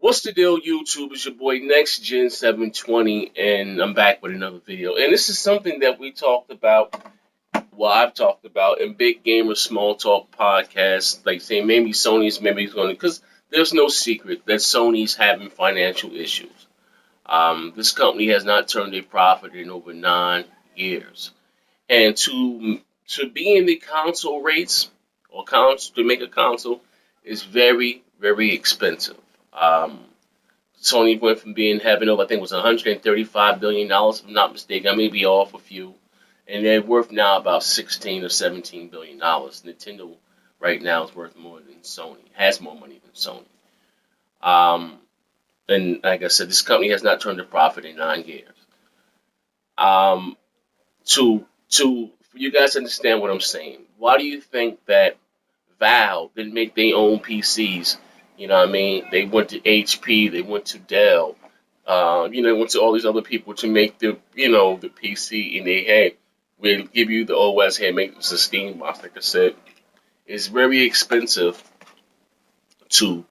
What's the deal, YouTube? It's your boy Next Gen 720, and I'm back with another video. And this is something that we talked about, well, I've talked about in Big Gamer Small Talk podcast. Like saying maybe it's going to, because there's no secret that Sony's having financial issues. This company has not turned a profit in over 9 years, and to be in the console rates or to make a console is very very expensive. Um, Sony went from being having over, I think it was $135 billion, if I'm not mistaken. I may be off a few, and they're worth now about 16 or 17 billion dollars. Nintendo right now is worth more than Sony, has more money than Sony. Um, and like I said, this company has not turned a profit in 9 years. Um, to for you guys to understand what I'm saying, why do you think that Valve didn't make their own PCs? You know what I mean? They went to HP, they went to Dell, went to all these other people to make the PC, and they had, we'll give you the OS here, make this a Steam box. Like I said, it's very expensive to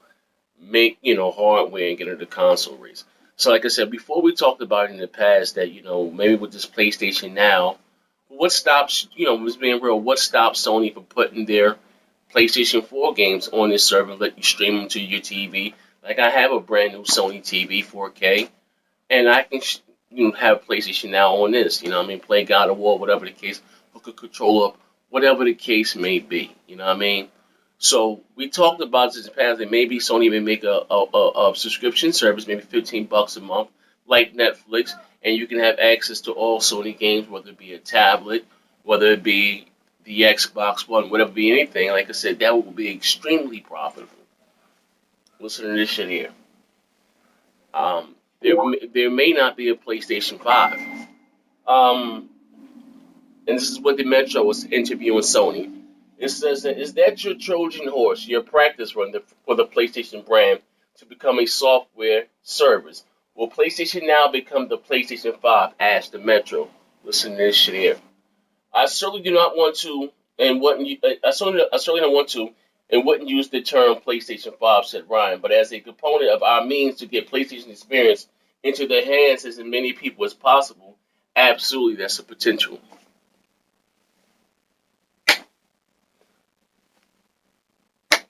make, hardware and get into the console race. So like I said, before we talked about it in the past that, maybe with this PlayStation Now, what stops, just being real, what stops Sony from putting their PlayStation 4 games on this server, let you stream them to your TV? Like I have a brand new Sony TV 4K, and I can have PlayStation Now on this. Play God of War, whatever the case, hook a controller up, whatever the case may be. You know what I mean? So we talked about this in the past that maybe Sony may make a subscription service, maybe $15 a month, like Netflix, and you can have access to all Sony games, whether it be a tablet, whether it be the Xbox One, whatever it be anything. Like I said, that would be extremely profitable. Listen to this shit here. There may not be a PlayStation 5. Um, and this is what the Metro was interviewing Sony. It says that, is that your Trojan horse, your practice run for the PlayStation brand to become a software service? Will PlayStation Now become the PlayStation 5? Asked the Metro. Listen to this shit here. I certainly do not want to, and wouldn't. I certainly don't want to, and wouldn't use the term PlayStation 5," said Ryan. "But as a component of our means to get PlayStation experience into the hands of as many people as possible, absolutely, that's a potential."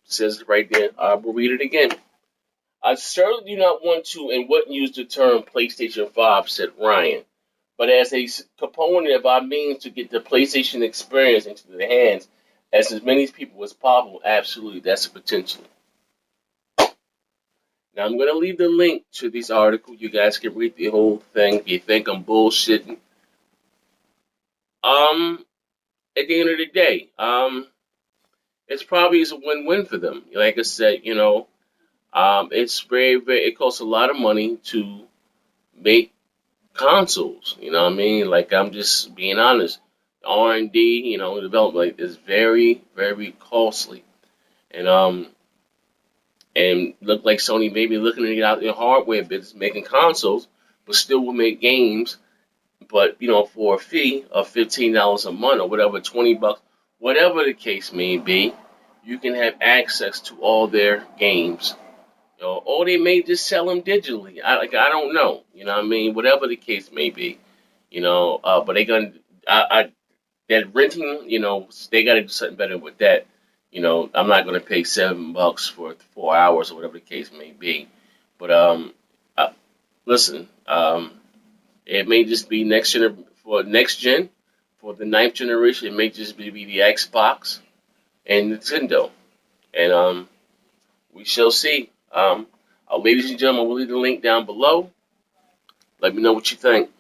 Says it right there. I will read it again. "I certainly do not want to and wouldn't use the term PlayStation 5," said Ryan. "But as a component of our means to get the PlayStation experience into the hands as many people as possible, absolutely, that's a potential." Now I'm gonna leave the link to this article. You guys can read the whole thing. If you think I'm bullshitting, um, at the end of the day, it's probably is a win-win for them. Like I said, it's very, very. It costs a lot of money to make consoles. You know what I mean? Like I'm just being honest. R&D, development is very, very costly, and look like Sony may be looking to get out in hardware business, making consoles, but still will make games. But for a fee of $15 a month or whatever, $20, whatever the case may be, you can have access to all their games. Or they may just sell them digitally. I don't know. You know what I mean? Whatever the case may be. But they gonna that renting. They gotta do something better with that. I'm not gonna pay $7 for 4 hours or whatever the case may be. But listen, it may just be next gen for the ninth generation. It may just be the Xbox and Nintendo, and we shall see. Ladies and gentlemen, we'll leave the link down below. Let me know what you think.